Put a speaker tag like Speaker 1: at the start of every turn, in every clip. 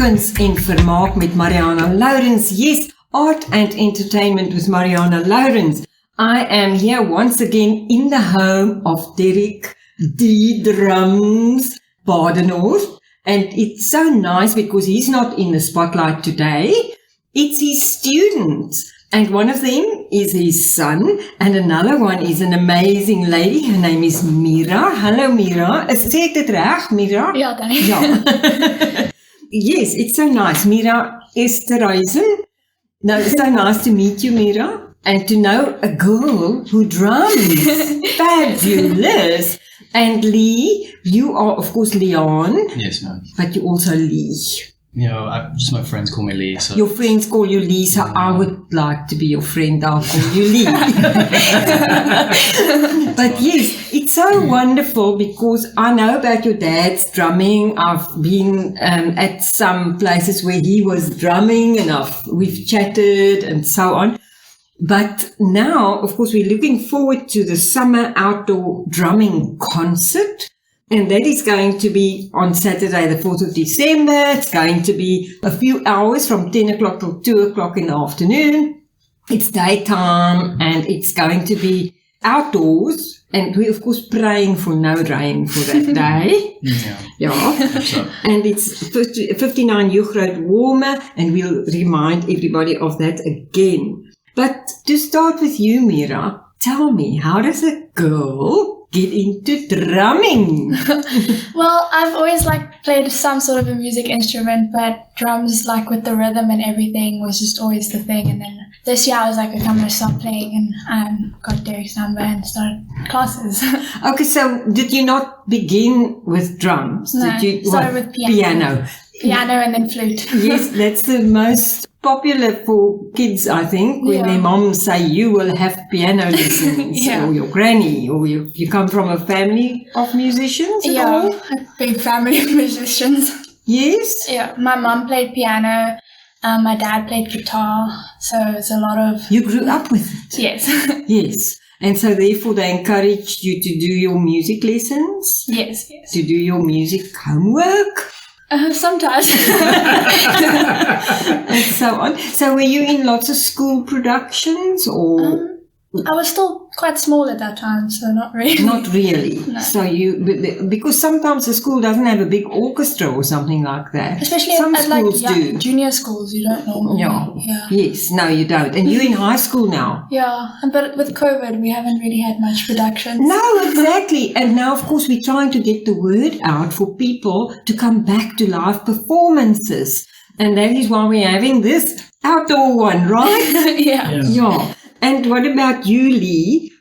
Speaker 1: Kuns en Vermaak met Marianah Lourens. Yes, art and entertainment with Marianah Lourens. I am here once again in the home of Derrick, DDrums, Badenhorst. And it's so nice because he's not in the spotlight today. It's his students. And one of them is his son, and another one is an amazing lady. Her name is Mira. Hello, Mira. Sê ek dit reg, Mira?
Speaker 2: Ja, dankie.
Speaker 1: Ja. Yes, it's so nice. Mira Estherhuysen. Now, it's so nice to meet you, Mira, and to know a girl who drums. Fabulous. And Lee, you are, of course, Liaan.
Speaker 3: Yes, ma'am.
Speaker 1: But you also Lee.
Speaker 3: You know, just my friends call me Lee. So.
Speaker 1: Your friends call you Lee, so I would like to be your friend. I'll call you Lee. But yes, it's so wonderful because I know about your dad's drumming. I've been at some places where he was drumming and we've chatted and so on. But now, of course, we're looking forward to the summer outdoor drumming concert. And that is going to be on Saturday, the 4th of December. It's going to be a few hours from 10 o'clock till 2 o'clock in the afternoon. It's daytime and it's going to be outdoors. And we're, of course, praying for no rain for that day. Yeah. And it's 59 Jugrad warmer, and we'll remind everybody of that again. But to start with you, Mira, tell me, how does a girl get into drumming?
Speaker 2: Well, I've always played some sort of a music instrument, but drums, with the rhythm and everything, was just always the thing. And then this year I was okay, I'm going to start playing, and got Derrick's number and started classes.
Speaker 1: Okay, so did you not begin with drums?
Speaker 2: No,
Speaker 1: did you
Speaker 2: started with piano. Piano and then flute.
Speaker 1: Yes, that's the most popular for kids, I think, when their moms say you will have piano lessons, or your granny, or you come from a family of musicians at all?
Speaker 2: A big family of musicians.
Speaker 1: Yes?
Speaker 2: Yeah, my mum played piano, my dad played guitar, so it's a lot of...
Speaker 1: You grew up with it?
Speaker 2: Yes.
Speaker 1: Yes. And so therefore they encouraged you to do your music lessons?
Speaker 2: Yes.
Speaker 1: To do your music homework?
Speaker 2: Sometimes.
Speaker 1: And so on. So were you in lots of school productions or?
Speaker 2: I was still quite small at that time, so not really.
Speaker 1: Not really.
Speaker 2: No.
Speaker 1: So because sometimes the school doesn't have a big orchestra or something like that.
Speaker 2: Especially
Speaker 1: some
Speaker 2: at
Speaker 1: schools do.
Speaker 2: Junior schools, you don't normally.
Speaker 1: Yeah. Yes, no you don't. And you're in high school now.
Speaker 2: Yeah, but with COVID we haven't really had much productions.
Speaker 1: No, exactly. And now of course we're trying to get the word out for people to come back to live performances. And that is why we're having this outdoor one, right? Yeah. And what about you, Lee?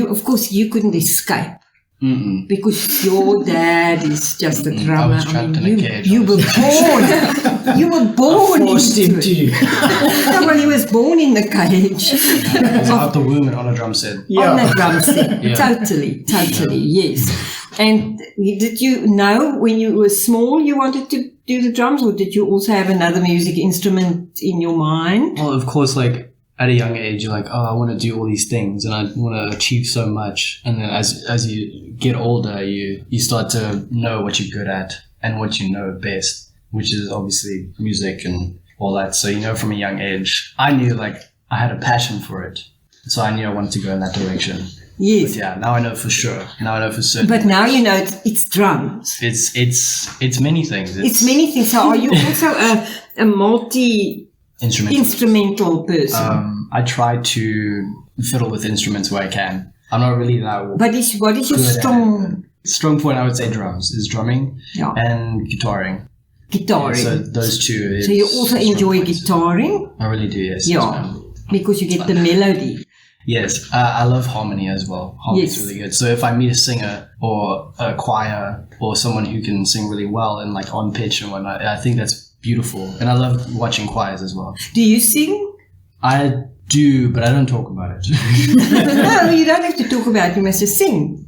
Speaker 1: Of course, you couldn't escape.
Speaker 3: Mm-mm.
Speaker 1: Because your dad is just a drummer.
Speaker 3: I was trapped in a cage.
Speaker 1: You were born. You were born into it. Well, he was born in the cage.
Speaker 3: He was out the womb and on a drum set.
Speaker 1: On a drum set. Totally, yes. And did you know when you were small you wanted to do the drums, or did you also have another music instrument in your mind?
Speaker 3: Well, of course, at a young age, you're I want to do all these things and I want to achieve so much. And then as you get older, you start to know what you're good at and what you know best, which is obviously music and all that. So, from a young age, I knew I had a passion for it. So I knew I wanted to go in that direction.
Speaker 1: Yes.
Speaker 3: But now I know for sure. Now I know for certain.
Speaker 1: But now you know it's drums.
Speaker 3: It's many things.
Speaker 1: It's many things. So are you also a instrumental person?
Speaker 3: I try to fiddle with instruments where I can. I'm not really that.
Speaker 1: But what is your
Speaker 3: strong point? I would say drums is drumming and guitaring.
Speaker 1: Guitaring.
Speaker 3: So those two.
Speaker 1: So you also enjoy guitaring?
Speaker 3: I really do. Yes.
Speaker 1: Yeah, because you get the melody.
Speaker 3: Yes, I love harmony as well. Harmony's really good. So if I meet a singer or a choir or someone who can sing really well and on pitch and whatnot, I think that's beautiful. And I love watching choirs as well.
Speaker 1: Do you sing?
Speaker 3: I do, but I don't talk about it.
Speaker 1: No, you don't have to talk about it. You must just sing.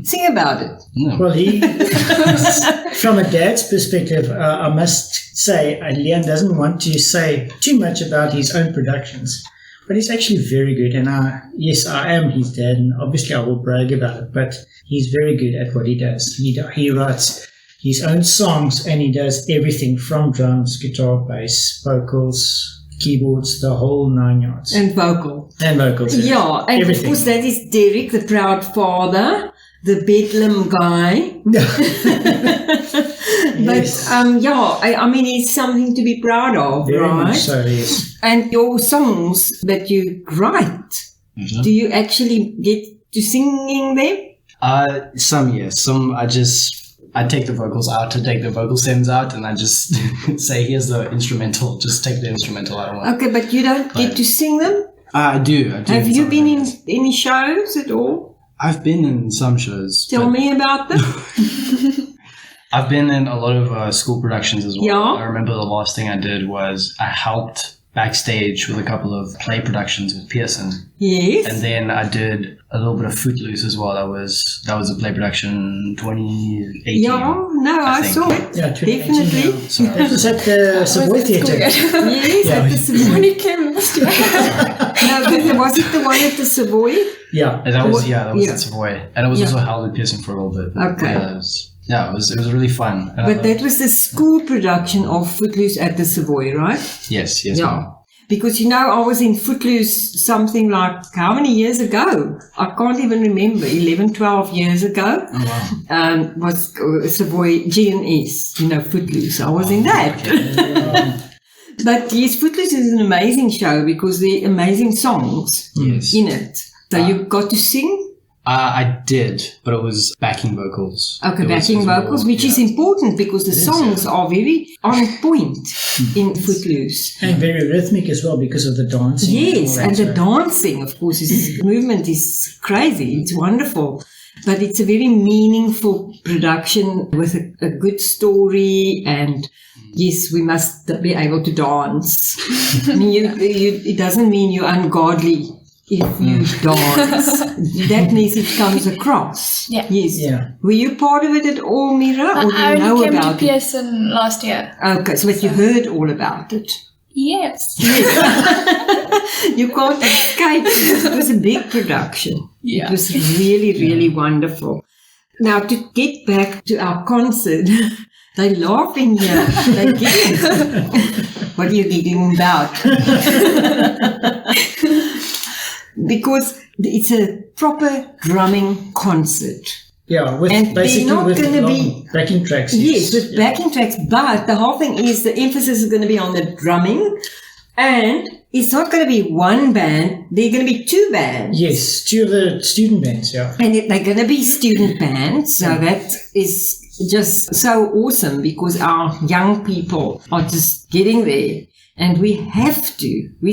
Speaker 1: Sing about it.
Speaker 3: No.
Speaker 4: Well, from a dad's perspective, I must say, Liaan doesn't want to say too much about his own productions. But he's actually very good, and yes, I am his dad, and obviously I will brag about it, but he's very good at what he does. He writes his own songs, and he does everything from drums, guitar, bass, vocals, keyboards, the whole 9 yards.
Speaker 1: And vocals.
Speaker 4: And vocals.
Speaker 1: Yeah, and
Speaker 4: everything.
Speaker 1: of course that is Derrick, the proud father, the Bedlam guy. But
Speaker 4: Yes.
Speaker 1: I mean, it's something to be proud of,
Speaker 4: Very
Speaker 1: right?
Speaker 4: much so, yes.
Speaker 1: And your songs that you write, do you actually get to singing them?
Speaker 3: Some, yes. Some, I take the vocals out to take the vocal stems out, and I just say, here's the instrumental. Just take the instrumental out.
Speaker 1: Okay, but you don't get to sing them?
Speaker 3: I do.
Speaker 1: Have you been in any shows at all?
Speaker 3: I've been in some shows.
Speaker 1: Tell me about them.
Speaker 3: I've been in a lot of school productions as well.
Speaker 1: Yeah.
Speaker 3: I remember the last thing I did was I helped backstage with a couple of play productions with Pearson.
Speaker 1: Yes.
Speaker 3: And then I did a little bit of Footloose as well. That was a play production 2018.
Speaker 1: Yeah, no, I
Speaker 3: think.
Speaker 1: saw it.
Speaker 4: Yeah, 2018,
Speaker 1: Definitely.
Speaker 4: yeah.
Speaker 3: So
Speaker 4: That was at the Savoy Theatre.
Speaker 1: Yes,
Speaker 4: Yeah.
Speaker 1: at the Savoy.
Speaker 2: Only came last year.
Speaker 1: No, but was it the one at the Savoy?
Speaker 4: Yeah.
Speaker 3: that was
Speaker 1: Yeah.
Speaker 3: at Savoy. And it was also held with Pearson for a little bit.
Speaker 1: Okay.
Speaker 3: Yeah, it was really fun. And
Speaker 1: But that was the school production of Footloose at the Savoy, right?
Speaker 3: yes,
Speaker 1: Yeah.
Speaker 3: ma'am.
Speaker 1: Because, I was in Footloose something like, how many years ago? I can't even remember, 11, 12 years ago.
Speaker 3: Oh, wow.
Speaker 1: Was Savoy GNS, Footloose. I was in that. But yes, Footloose is an amazing show because there are amazing songs
Speaker 3: Yes.
Speaker 1: in it. So you got to sing?
Speaker 3: I did, but it was backing vocals.
Speaker 1: Okay,
Speaker 3: It was
Speaker 1: backing
Speaker 3: more-
Speaker 1: vocals, which is
Speaker 3: yeah.
Speaker 1: important because the songs are very on point in Footloose.
Speaker 4: And very rhythmic as well because of the dancing.
Speaker 1: Yes,
Speaker 4: all
Speaker 1: and
Speaker 4: that,
Speaker 1: the dancing, of course, movement is crazy. It's wonderful. But it's a very meaningful production with a good story, and yes, we must be able to dance. I mean, it doesn't mean you're ungodly if you dance. That message comes across.
Speaker 2: Yeah.
Speaker 1: Yes.
Speaker 4: Yeah.
Speaker 1: Were you part of it at all, Mira, or do
Speaker 2: I
Speaker 1: you know
Speaker 2: only came to
Speaker 1: about it?
Speaker 2: Pearson last year.
Speaker 1: Okay, so but you heard all about it.
Speaker 2: Yes.
Speaker 1: You can't escape it. It was a big production.
Speaker 3: Yeah.
Speaker 1: It was really, really wonderful. Now, to get back to our concert, they're laughing here. They're giggling. What are you giggling about? Because it's a proper drumming concert.
Speaker 4: Yeah, with
Speaker 1: And they're
Speaker 4: basically
Speaker 1: not
Speaker 4: with
Speaker 1: gonna
Speaker 4: long
Speaker 1: be-
Speaker 4: backing tracks.
Speaker 1: Yes, with backing tracks, but the whole thing is the emphasis is going to be on the drumming, and it's not going to be one band, they're going to be two bands.
Speaker 4: Yes, two of the student bands, yeah.
Speaker 1: And they're going to be student bands, so that is just so awesome because our young people are just getting there. And we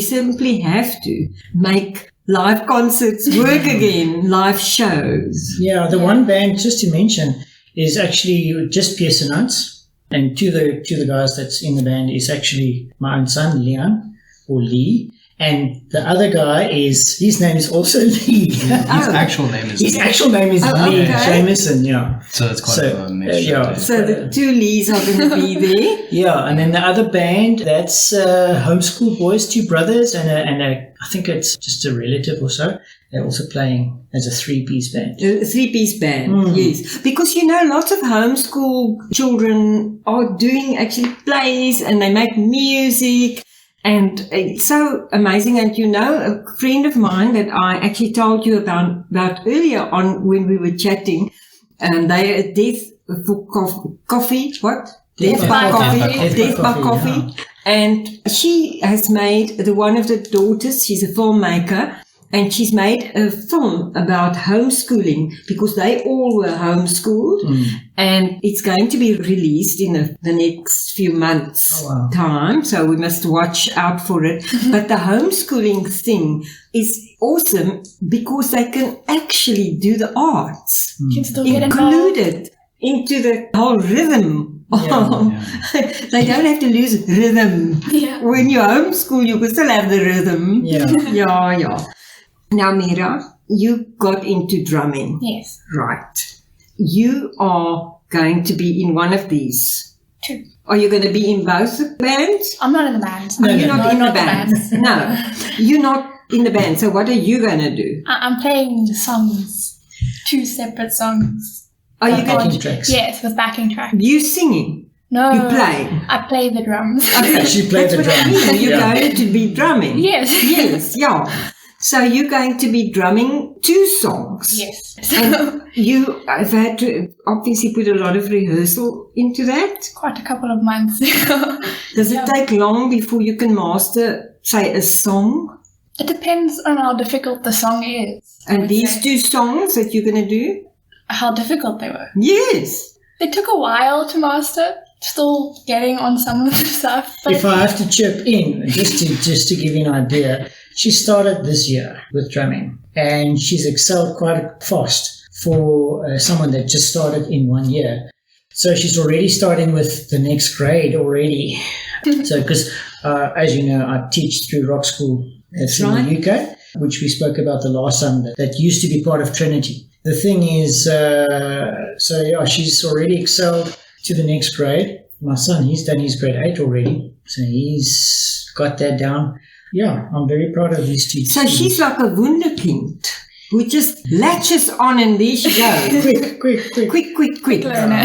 Speaker 1: simply have to make live concerts work again, live shows.
Speaker 4: Yeah, the one band, just to mention, is actually just Pearsonites. And two of the guys that's in the band is actually my own son, Liaan, or Lee. And the other guy his name is also Lee.
Speaker 3: His actual name is
Speaker 4: His actual name is Lee
Speaker 1: okay.
Speaker 4: Jameson, yeah.
Speaker 3: So it's quite a mixture.
Speaker 4: yeah.
Speaker 1: So the two Lees are going to be there.
Speaker 4: Yeah, and then the other band, that's homeschool boys, two brothers, and I think it's just a relative or so. They're also playing as a 3-piece band.
Speaker 1: A 3-piece band, yes. Because, lots of homeschool children are doing actually plays and they make music. And it's so amazing. And a friend of mine that I actually told you about earlier on when we were chatting, and they are Death for Coffee, what? Death by Coffee. Death by Coffee.
Speaker 4: Yeah.
Speaker 1: And she has made one of the daughters, she's a filmmaker, and she's made a film about homeschooling because they all were homeschooled, and it's going to be released in the next few months' time, so we must watch out for it. But the homeschooling thing is awesome because they can actually do the arts
Speaker 2: You can still get involved.
Speaker 1: included into the whole rhythm. They don't have to lose rhythm.
Speaker 2: Yeah.
Speaker 1: When you homeschool, you can still have the rhythm.
Speaker 4: Yeah.
Speaker 1: Yeah. Now, Mira, you got into drumming.
Speaker 2: Yes.
Speaker 1: Right. You are going to be in one of these.
Speaker 2: Two.
Speaker 1: Are you going to be in both the bands?
Speaker 2: I'm not in the bands.
Speaker 1: You're not in the
Speaker 2: not
Speaker 1: bands. No, you're not in the band. So what are you going to do?
Speaker 2: I'm playing the songs. 2 separate songs.
Speaker 1: Are you
Speaker 4: backing
Speaker 1: going
Speaker 4: tracks?
Speaker 2: Yes, with backing tracks.
Speaker 1: You singing?
Speaker 2: No.
Speaker 1: You play?
Speaker 2: I play the drums.
Speaker 4: Actually play
Speaker 1: That's
Speaker 4: the
Speaker 1: what I
Speaker 4: drums.
Speaker 1: mean. You're
Speaker 4: Yeah.
Speaker 1: going to be drumming.
Speaker 2: Yes.
Speaker 1: Yes, yeah. So you're going to be drumming 2 songs.
Speaker 2: Yes.
Speaker 1: And you have had to obviously put a lot of rehearsal into that.
Speaker 2: Quite a couple of months.
Speaker 1: Does it take long before you can master, say, a song?
Speaker 2: It depends on how difficult the song is. I
Speaker 1: And
Speaker 2: would
Speaker 1: these
Speaker 2: say.
Speaker 1: 2 songs that you're going to do?
Speaker 2: How difficult they were.
Speaker 1: Yes.
Speaker 2: They took a while to master. Still getting on some of the stuff. But
Speaker 4: If I have to chip in, just to give you an idea, she started this year with drumming, and she's excelled quite fast for someone that just started in 1 year. So she's already starting with the next grade already. So, because as you know, I teach through rock school in the UK, which we spoke about the last time, that used to be part of Trinity. The thing is, she's already excelled to the next grade. My son, he's done his grade 8 already, so he's got that down. Yeah, I'm very proud of these 2.
Speaker 1: So she's like a wunderkind who just latches on and there she goes. Quick.
Speaker 2: learner.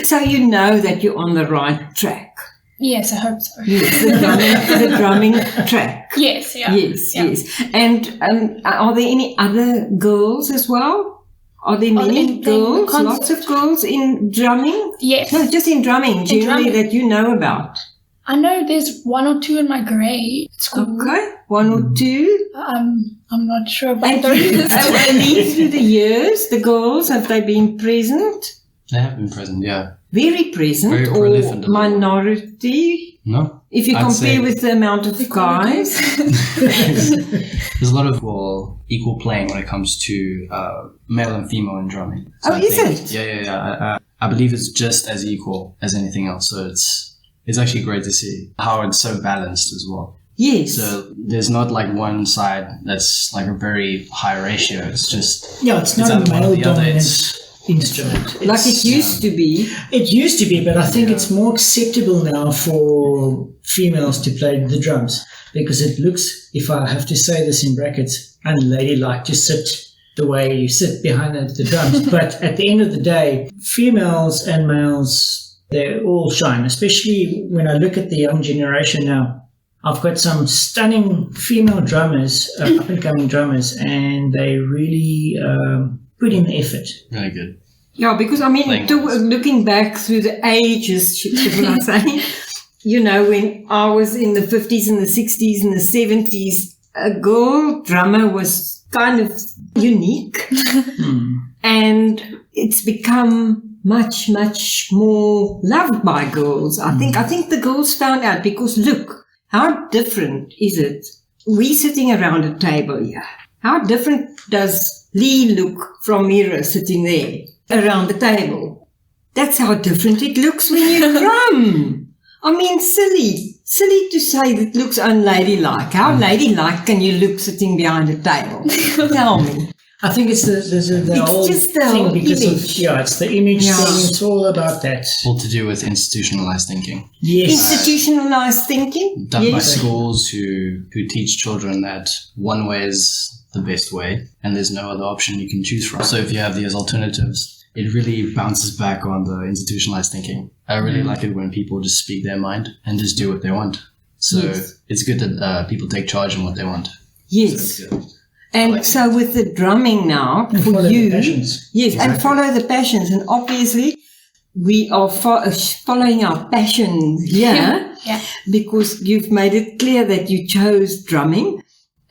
Speaker 1: So you know that you're on the right track.
Speaker 2: Yes, I hope so.
Speaker 1: Yes, the drumming track.
Speaker 2: Yes, yeah.
Speaker 1: Yes. And are there any other girls as well? Are there many
Speaker 2: in the
Speaker 1: girls,
Speaker 2: concert?
Speaker 1: lots of girls in drumming?
Speaker 2: Yes.
Speaker 1: No, just in drumming, generally
Speaker 2: drumming.
Speaker 1: that you know about.
Speaker 2: I know there's 1 or 2 in my grade school.
Speaker 1: Okay, 1 or 2.
Speaker 2: I'm not sure about
Speaker 1: And
Speaker 2: those.
Speaker 1: through the years, the girls, have they been present?
Speaker 3: They have been present, yeah.
Speaker 1: Very present,
Speaker 3: Very
Speaker 1: or
Speaker 3: prolific.
Speaker 1: minority?
Speaker 3: No?
Speaker 1: If you
Speaker 3: I'd
Speaker 1: compare
Speaker 3: say-
Speaker 1: with the amount of guys.
Speaker 3: There's a lot of equal playing when it comes to male and female in drumming. So
Speaker 1: Oh,
Speaker 3: I
Speaker 1: is
Speaker 3: think-
Speaker 1: it?
Speaker 3: Yeah. I believe it's just as equal as anything else. So it's actually great to see how it's so balanced as well.
Speaker 1: Yes.
Speaker 3: So there's not like one side that's like a very high ratio. It's just
Speaker 4: Yeah, it's not a
Speaker 3: either one or
Speaker 4: male
Speaker 3: the other.
Speaker 4: dominant instrument.
Speaker 1: like it used to be.
Speaker 4: It used to be, but I think it's more acceptable now for females to play the drums, because it looks, if I have to say this in brackets, unladylike to sit the way you sit behind the drums. But at the end of the day, females and males, they all shine, especially when I look at the young generation now. I've got some stunning female drummers, up-and-coming drummers, and they really put in the effort.
Speaker 3: really good.
Speaker 1: Yeah, because I mean, looking back through the ages, should I say, when I was in the 50s and the 60s and the 70s, a girl drummer was kind of unique. And it's become much, much more loved by girls. I think the girls found out, because look, how different is it? We sitting around a table here. How different does Lee look from Mira sitting there around the table? That's how different it looks when you drum. I mean, silly to say that looks unladylike. How ladylike can you look sitting behind a table? Tell me.
Speaker 4: I think it's the whole
Speaker 1: just the
Speaker 4: thing
Speaker 1: whole
Speaker 4: because
Speaker 1: image.
Speaker 4: it's the image
Speaker 1: Yeah.
Speaker 4: thing. It's all about that.
Speaker 3: All to do with institutionalized thinking.
Speaker 4: Yes.
Speaker 1: Institutionalized thinking?
Speaker 3: Done by
Speaker 1: Yes.
Speaker 3: schools who teach children that one way is the best way and there's no other option you can choose from. So if you have these alternatives, it really bounces back on the institutionalized thinking. I really like it when people just speak their mind and just do what they want. So
Speaker 1: Yes.
Speaker 3: it's good that people take charge in what they want.
Speaker 1: Yes.
Speaker 3: So it's good.
Speaker 1: And so with the drumming now,
Speaker 4: And
Speaker 1: for
Speaker 4: follow
Speaker 1: you,
Speaker 4: the passions.
Speaker 1: yes, and follow the passions. And obviously, we are following our passion here
Speaker 2: Yeah.
Speaker 1: because you've made it clear that you chose drumming.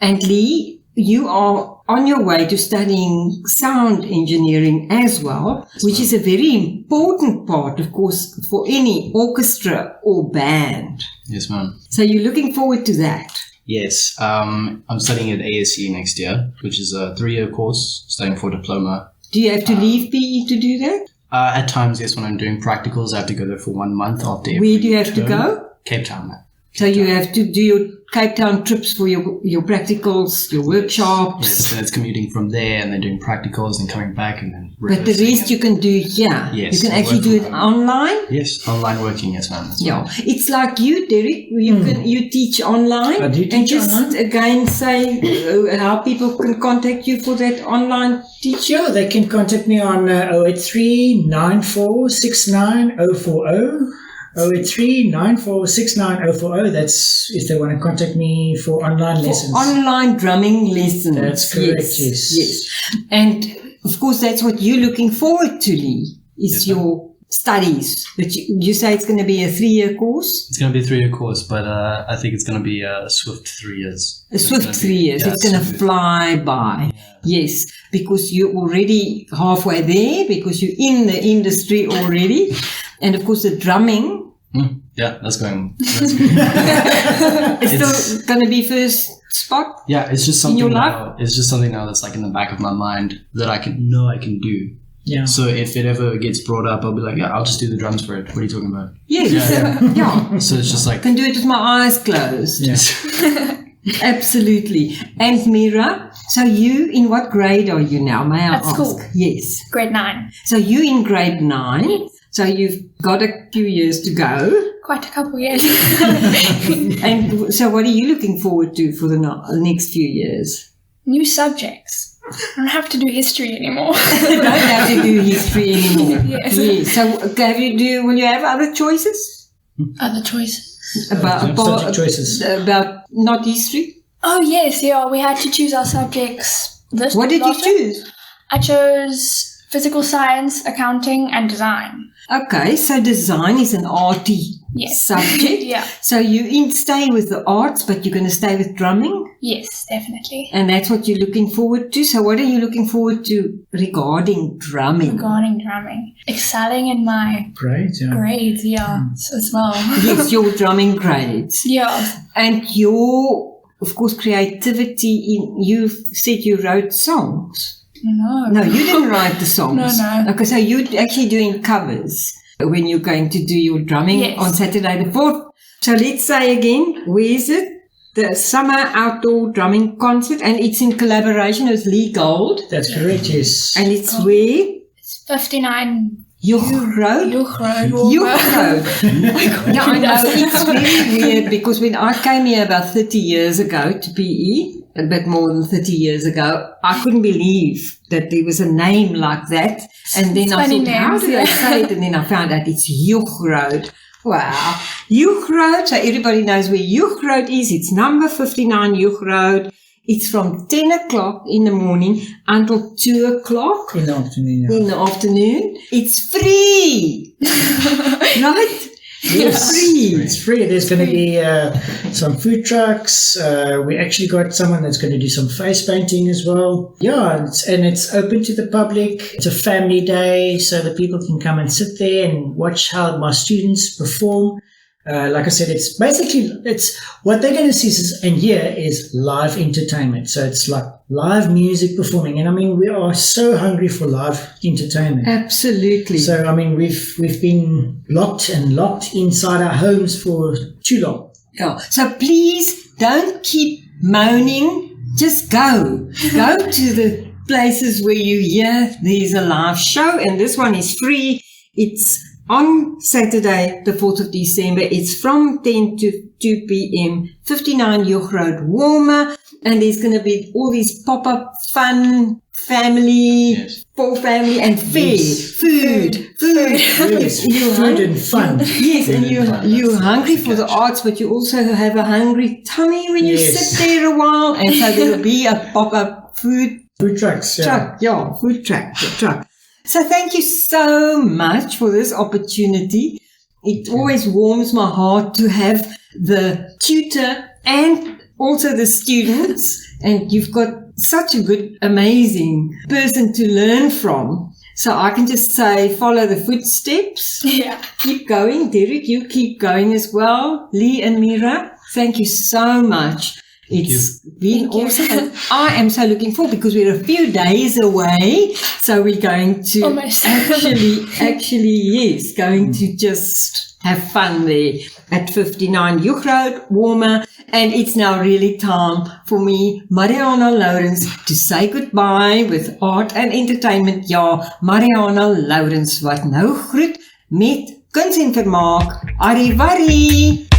Speaker 1: And Lee, you are on your way to studying sound engineering as well, which is a very important part, of course, for any orchestra or band.
Speaker 3: Yes, ma'am.
Speaker 1: So you're looking forward to that.
Speaker 3: Yes, I'm studying at ASE next year, which is a 3-year course, studying for diploma.
Speaker 1: Do you have to leave PE to do that?
Speaker 3: At times, yes, when I'm doing practicals, I have to go there for 1 month after every
Speaker 1: Where do you have to
Speaker 3: term.
Speaker 1: go?
Speaker 3: Cape Town.
Speaker 1: So you have to do your Cape Town trips for your practicals, your workshops.
Speaker 3: Yes, so it's commuting from there and then doing practicals and coming back and then
Speaker 1: But the rest you can do here.
Speaker 3: Yes,
Speaker 1: You can
Speaker 3: I
Speaker 1: actually
Speaker 3: work
Speaker 1: do
Speaker 3: from
Speaker 1: it
Speaker 3: home.
Speaker 1: online.
Speaker 3: Yes, online working, yes, ma'am.
Speaker 1: Yeah. It's like you, Derrick. You teach online.
Speaker 4: I do
Speaker 1: And
Speaker 4: teach
Speaker 1: just
Speaker 4: online.
Speaker 1: again say how people can contact you for that online teaching.
Speaker 4: Sure, they can contact me on 083 9469 040. 083 9469 040. That's if they want to contact me for online lessons.
Speaker 1: Online drumming lessons.
Speaker 4: That's correct, yes.
Speaker 1: And of course, that's what you're looking forward to, Lee, is
Speaker 3: Yes, ma'am.
Speaker 1: your studies. But you say it's going to be a 3-year course?
Speaker 3: It's going to be a 3-year course, but I think it's going to be a swift 3 years.
Speaker 1: A swift 3 years.
Speaker 3: Yeah,
Speaker 1: it's going to
Speaker 3: smooth.
Speaker 1: fly by. Yes, because you're already halfway there, because you're in the industry already. And of course, the drumming,
Speaker 3: Yeah, that's good.
Speaker 1: it's still going to be first spot.
Speaker 3: Yeah, it's just
Speaker 1: In your
Speaker 3: something
Speaker 1: life?
Speaker 3: now. It's just something now that's like in the back of my mind that I can do.
Speaker 4: Yeah.
Speaker 3: So if it ever gets brought up, I'll be like, yeah, I'll just do the drums for it. What are you talking about?
Speaker 1: Yes,
Speaker 3: Yeah,
Speaker 1: yeah.
Speaker 3: So it's just like,
Speaker 1: Can do it with my eyes closed.
Speaker 4: Yeah.
Speaker 1: Absolutely. And Mira, so you, in what grade are you now? May I
Speaker 2: At
Speaker 1: ask?
Speaker 2: school.
Speaker 1: Yes.
Speaker 2: Grade 9.
Speaker 1: So you in grade 9. So you've got a few years to go.
Speaker 2: Quite a couple years.
Speaker 1: And so what are you looking forward to for the next few years?
Speaker 2: New subjects. I don't have to do history anymore.
Speaker 1: You don't have to do history anymore.
Speaker 2: Yes.
Speaker 1: So will you have other choices?
Speaker 2: Other choices.
Speaker 4: Subject choices.
Speaker 1: About not history?
Speaker 2: Oh, yes, yeah. We had to choose our subjects.
Speaker 1: What did you choose?
Speaker 2: I chose physical science, accounting, and design.
Speaker 1: Okay, so design is an arty
Speaker 2: Yes.
Speaker 1: subject.
Speaker 2: Yeah.
Speaker 1: So you stay with the arts, but you're going to stay with drumming?
Speaker 2: Yes, definitely.
Speaker 1: And that's what you're looking forward to? So what are you looking forward to regarding drumming?
Speaker 2: Regarding drumming. Excelling in my
Speaker 4: Great, yeah.
Speaker 2: grades, yeah, as well.
Speaker 1: Yes, your drumming grades.
Speaker 2: Yeah.
Speaker 1: And your, of course, creativity you said you wrote songs. No, you didn't write the songs.
Speaker 2: No.
Speaker 1: Okay, so you're actually doing covers when you're going to do your drumming
Speaker 2: Yes.
Speaker 1: on Saturday the 4th. So let's say again, where is it? The Summer Outdoor Drumming Concert, and it's in collaboration with Lee Gold.
Speaker 4: That's correct, yes.
Speaker 1: And it's where?
Speaker 2: It's 59
Speaker 1: Joch Road.
Speaker 2: Joch Road.
Speaker 1: Joch Road. Yeah, I know. It's really weird because when I came here about 30 years ago to PE, a bit more than 30 years ago, I couldn't believe that there was a name like that. And then I
Speaker 2: funny
Speaker 1: thought, how
Speaker 2: names,
Speaker 1: do they say it? And then I found out it's Joch Road. Wow. Joch Road. So everybody knows where Joch Road is. It's number 59 Joch Road. It's from 10 o'clock in the morning until 2 o'clock
Speaker 4: In the afternoon, yeah.
Speaker 1: in the afternoon. It's free. Right?
Speaker 4: Yes,
Speaker 1: Free.
Speaker 4: it's free. There's going to be some food trucks. We actually got someone that's going to do some face painting as well. Yeah, it's open to the public. It's a family day, so that people can come and sit there and watch how my students perform. Like I said, it's what they're going to see and hear is live entertainment. So it's like live music performing. And I mean, we are so hungry for live entertainment.
Speaker 1: Absolutely.
Speaker 4: So, I mean, we've been locked inside our homes for too long.
Speaker 1: Yeah. So please don't keep moaning. Just go. Go to the places where you hear there's a live show, and this one is free. It's on Saturday, the 4th of December. It's from 10 to 2 p.m. 59 Joch Road, Warmer. And there's going to be all these pop-up fun, family,
Speaker 3: Yes.
Speaker 1: for family and fair,
Speaker 4: Yes.
Speaker 1: food.
Speaker 4: Yes,
Speaker 1: You're
Speaker 4: food and fun.
Speaker 1: Yes, and you're hungry for the arts, but you also have a hungry tummy when you
Speaker 4: Yes.
Speaker 1: sit there a while. And so there will be a pop-up food
Speaker 4: Food trucks, yeah.
Speaker 1: truck. Yeah, food truck. So thank you so much for this opportunity. It always warms my heart to have the tutor and also the students. And you've got such a good, amazing person to learn from. So I can just say, follow the footsteps.
Speaker 2: Yeah.
Speaker 1: Keep going. Derrick, you keep going as well. Lee and Mira, thank you so much. It's been awesome. And I am so looking forward because we're a few days away. So we're going to
Speaker 2: Almost.
Speaker 1: yes, going to just have fun there at 59 Joeg Road, Warmer. And it's now really time for me, Marianah Lourens, to say goodbye with art and entertainment. Ja, Marianah Lourens wat nou groet met Kuns en Vermaak. Arrivari!